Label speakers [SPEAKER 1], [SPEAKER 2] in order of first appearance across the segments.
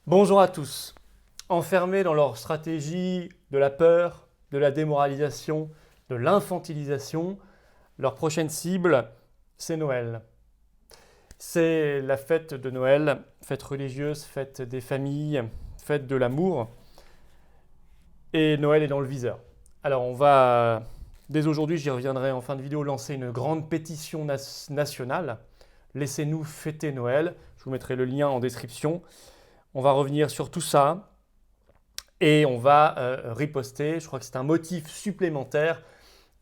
[SPEAKER 1] Bonjour à tous. Enfermés dans leur stratégie de la peur, de la démoralisation, de l'infantilisation, leur prochaine cible, c'est Noël. C'est la fête de Noël, fête religieuse, fête des familles, fête de l'amour. Et Noël est dans le viseur. Alors on va, dès aujourd'hui, j'y reviendrai en fin de vidéo, lancer une grande pétition nationale. Laissez-nous fêter Noël. Je vous mettrai le lien en description. On va revenir sur tout ça et on va riposter. Je crois que c'est un motif supplémentaire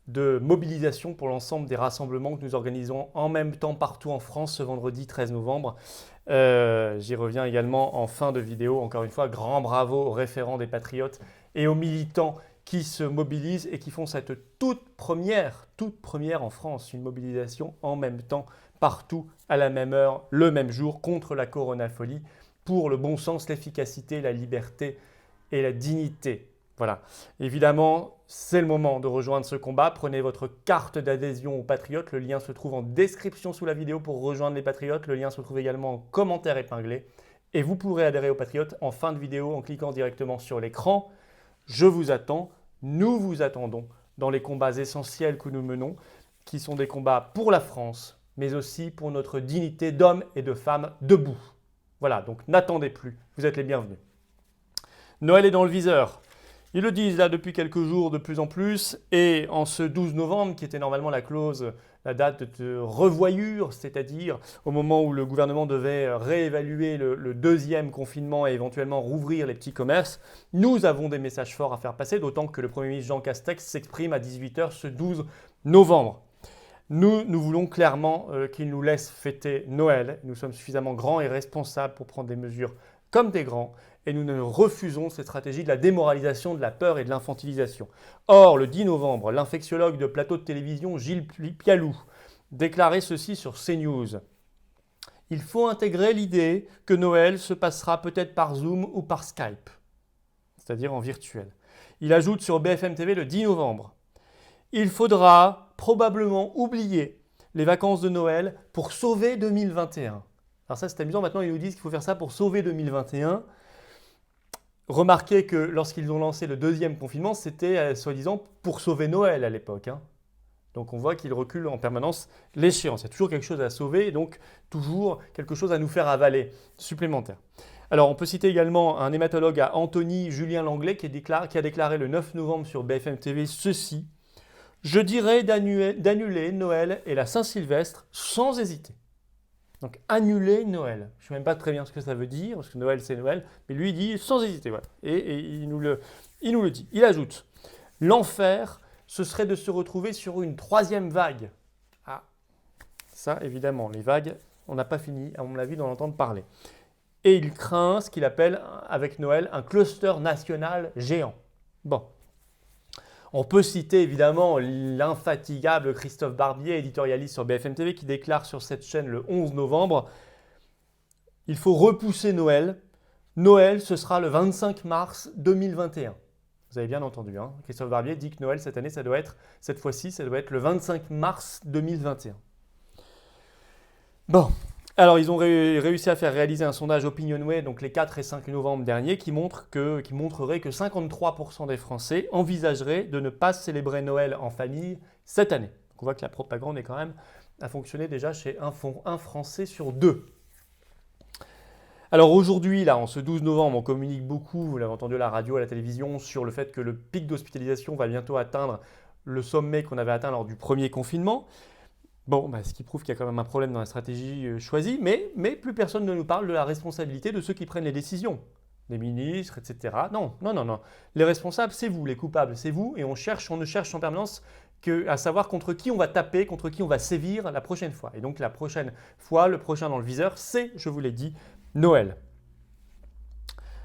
[SPEAKER 1] de mobilisation pour l'ensemble des rassemblements que nous organisons en même temps partout en France ce vendredi 13 novembre. J'y reviens également en fin de vidéo. Encore une fois, grand bravo aux référents des Patriotes et aux militants qui se mobilisent et qui font cette toute première en France, une mobilisation en même temps, partout, à la même heure, le même jour, contre la coronafolie, pour le bon sens, l'efficacité, la liberté et la dignité. Voilà. Évidemment, c'est le moment de rejoindre ce combat. Prenez votre carte d'adhésion aux Patriotes. Le lien se trouve en description sous la vidéo pour rejoindre les Patriotes. Le lien se trouve également en commentaire épinglé. Et vous pourrez adhérer aux Patriotes en fin de vidéo en cliquant directement sur l'écran. Je vous attends, nous vous attendons dans les combats essentiels que nous menons, qui sont des combats pour la France, mais aussi pour notre dignité d'hommes et de femmes debout. Voilà, donc n'attendez plus, vous êtes les bienvenus. Noël est dans le viseur. Ils le disent là depuis quelques jours de plus en plus, et en ce 12 novembre, qui était normalement la date de revoyure, c'est-à-dire au moment où le gouvernement devait réévaluer le deuxième confinement et éventuellement rouvrir les petits commerces, nous avons des messages forts à faire passer, d'autant que le Premier ministre Jean Castex s'exprime à 18h ce 12 novembre. Nous voulons clairement qu'il nous laisse fêter Noël. Nous sommes suffisamment grands et responsables pour prendre des mesures comme des grands, et nous ne refusons cette stratégie de la démoralisation, de la peur et de l'infantilisation. Or, le 10 novembre, l'infectiologue de plateau de télévision Gilles Pialou déclarait ceci sur CNews. Il faut intégrer l'idée que Noël se passera peut-être par Zoom ou par Skype, c'est-à-dire en virtuel. Il ajoute sur BFM TV le 10 novembre. Il faudra probablement oublier les vacances de Noël pour sauver 2021. Alors ça, c'est amusant. Maintenant, ils nous disent qu'il faut faire ça pour sauver 2021. Remarquez que lorsqu'ils ont lancé le deuxième confinement, c'était soi-disant pour sauver Noël à l'époque. Donc on voit qu'ils reculent en permanence l'échéance. Il y a toujours quelque chose à sauver, et donc toujours quelque chose à nous faire avaler supplémentaire. Alors on peut citer également un hématologue à Antony, Julien Langlais, qui a déclaré le 9 novembre sur BFM TV ceci. Je dirais d'annuler Noël et la Saint-Sylvestre sans hésiter. Donc annuler Noël. Je ne sais même pas très bien ce que ça veut dire, parce que Noël c'est Noël, mais lui il dit sans hésiter. Voilà. Et il nous le dit. Il ajoute, l'enfer, ce serait de se retrouver sur une troisième vague. Ah, ça évidemment, les vagues, on n'a pas fini, à mon avis, d'en entendre parler. Et il craint ce qu'il appelle, avec Noël, un cluster national géant. Bon. On peut citer évidemment l'infatigable Christophe Barbier, éditorialiste sur BFM TV, qui déclare sur cette chaîne le 11 novembre « Il faut repousser Noël. Noël, ce sera le 25 mars 2021 ». Vous avez bien entendu, hein. Christophe Barbier dit que Noël, cette année, cette fois-ci, ça doit être le 25 mars 2021. Bon, alors ils ont réussi à faire réaliser un sondage Opinionway, donc les 4 et 5 novembre dernier, qui montrerait que 53% des Français envisageraient de ne pas célébrer Noël en famille cette année. Donc on voit que la propagande a fonctionné déjà chez un Français sur deux. Alors aujourd'hui, là, en ce 12 novembre, on communique beaucoup, vous l'avez entendu à la radio, à la télévision, sur le fait que le pic d'hospitalisation va bientôt atteindre le sommet qu'on avait atteint lors du premier confinement. Bon, ce qui prouve qu'il y a quand même un problème dans la stratégie choisie, mais plus personne ne nous parle de la responsabilité de ceux qui prennent les décisions, les ministres, etc. Non. Les responsables, c'est vous, les coupables, c'est vous, et on ne cherche en permanence à savoir contre qui on va taper, contre qui on va sévir la prochaine fois. Et donc la prochaine fois, le prochain dans le viseur, c'est, je vous l'ai dit, Noël.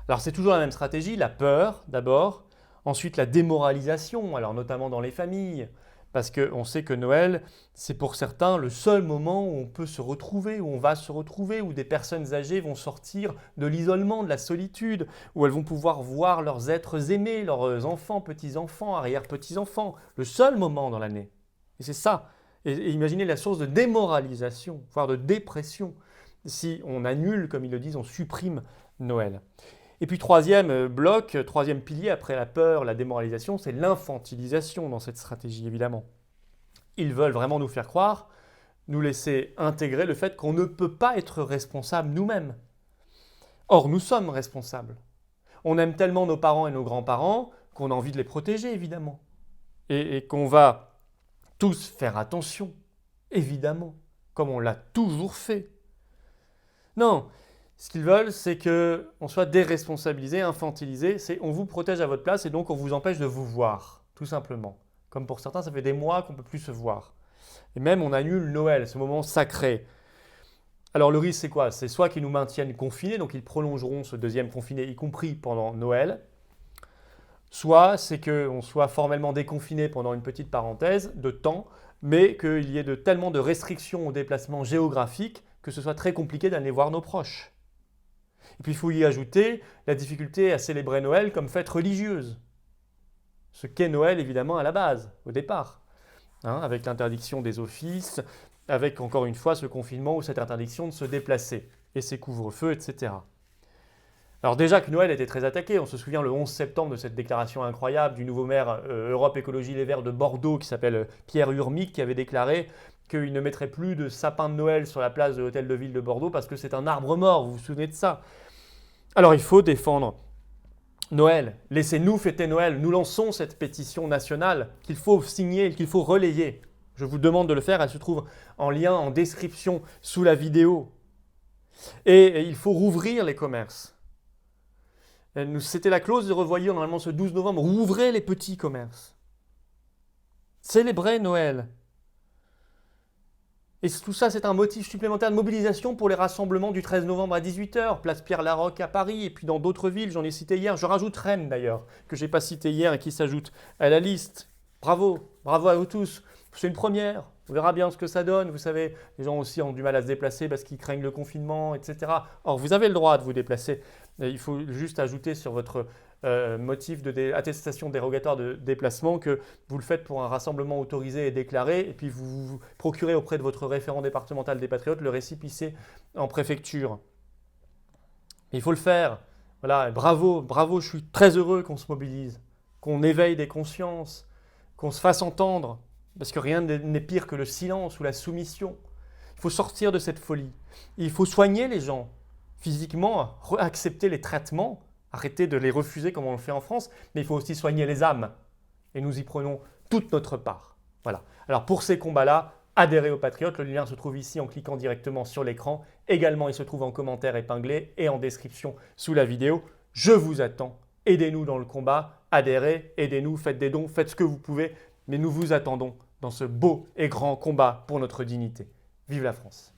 [SPEAKER 1] Alors c'est toujours la même stratégie, la peur d'abord, ensuite la démoralisation, alors notamment dans les familles, parce qu'on sait que Noël, c'est pour certains le seul moment où on peut se retrouver, où on va se retrouver, où des personnes âgées vont sortir de l'isolement, de la solitude, où elles vont pouvoir voir leurs êtres aimés, leurs enfants, petits-enfants, arrière-petits-enfants, le seul moment dans l'année. Et c'est ça. Et imaginez la source de démoralisation, voire de dépression si on annule, comme ils le disent, on supprime Noël. Et puis troisième bloc, troisième pilier après la peur, la démoralisation, c'est l'infantilisation dans cette stratégie évidemment. Ils veulent vraiment nous faire croire, nous laisser intégrer le fait qu'on ne peut pas être responsable nous-mêmes. Or, nous sommes responsables. On aime tellement nos parents et nos grands-parents qu'on a envie de les protéger évidemment. Et qu'on va tous faire attention, évidemment, comme on l'a toujours fait. Non, ce qu'ils veulent, c'est qu'on soit déresponsabilisé, infantilisé, c'est on vous protège à votre place et donc on vous empêche de vous voir, tout simplement. Comme pour certains, ça fait des mois qu'on ne peut plus se voir. Et même on annule Noël, ce moment sacré. Alors le risque c'est quoi? C'est soit qu'ils nous maintiennent confinés, donc ils prolongeront ce deuxième confiné, y compris pendant Noël, soit c'est qu'on soit formellement déconfiné pendant une petite parenthèse de temps, mais qu'il y ait tellement de restrictions au déplacement géographique que ce soit très compliqué d'aller voir nos proches. Et puis il faut y ajouter la difficulté à célébrer Noël comme fête religieuse. Ce qu'est Noël évidemment à la base, au départ, avec l'interdiction des offices, avec encore une fois ce confinement ou cette interdiction de se déplacer, et ces couvre-feux, etc. Alors déjà que Noël était très attaqué, on se souvient le 11 septembre de cette déclaration incroyable du nouveau maire Europe Écologie Les Verts de Bordeaux qui s'appelle Pierre Urmic qui avait déclaré qu'il ne mettrait plus de sapin de Noël sur la place de l'hôtel de ville de Bordeaux parce que c'est un arbre mort, vous vous souvenez de ça? Alors il faut défendre Noël, laissez-nous fêter Noël, nous lançons cette pétition nationale qu'il faut signer, qu'il faut relayer. Je vous demande de le faire, elle se trouve en lien, en description sous la vidéo. Et il faut rouvrir les commerces. C'était la clause de revoyure normalement ce 12 novembre. Rouvrez les petits commerces. Célébrez Noël. Et tout ça, c'est un motif supplémentaire de mobilisation pour les rassemblements du 13 novembre à 18h, place Pierre-Laroque à Paris et puis dans d'autres villes, j'en ai cité hier. Je rajoute Rennes d'ailleurs, que je n'ai pas cité hier et qui s'ajoute à la liste. Bravo, bravo à vous tous. C'est une première. On verra bien ce que ça donne. Vous savez, les gens aussi ont du mal à se déplacer parce qu'ils craignent le confinement, etc. Or, vous avez le droit de vous déplacer. Il faut juste ajouter sur votre motif d'attestation dérogatoire de déplacement que vous le faites pour un rassemblement autorisé et déclaré et puis vous procurez auprès de votre référent départemental des Patriotes le récépissé en préfecture. Mais il faut le faire. Voilà, bravo, bravo, je suis très heureux qu'on se mobilise, qu'on éveille des consciences, qu'on se fasse entendre. Parce que rien n'est pire que le silence ou la soumission. Il faut sortir de cette folie. Il faut soigner les gens physiquement, accepter les traitements, arrêter de les refuser comme on le fait en France, mais il faut aussi soigner les âmes. Et nous y prenons toute notre part. Voilà. Alors pour ces combats-là, adhérez aux Patriotes. Le lien se trouve ici en cliquant directement sur l'écran. Également, il se trouve en commentaire épinglé et en description sous la vidéo. Je vous attends. Aidez-nous dans le combat. Adhérez, aidez-nous, faites des dons, faites ce que vous pouvez. Mais nous vous attendons dans ce beau et grand combat pour notre dignité. Vive la France!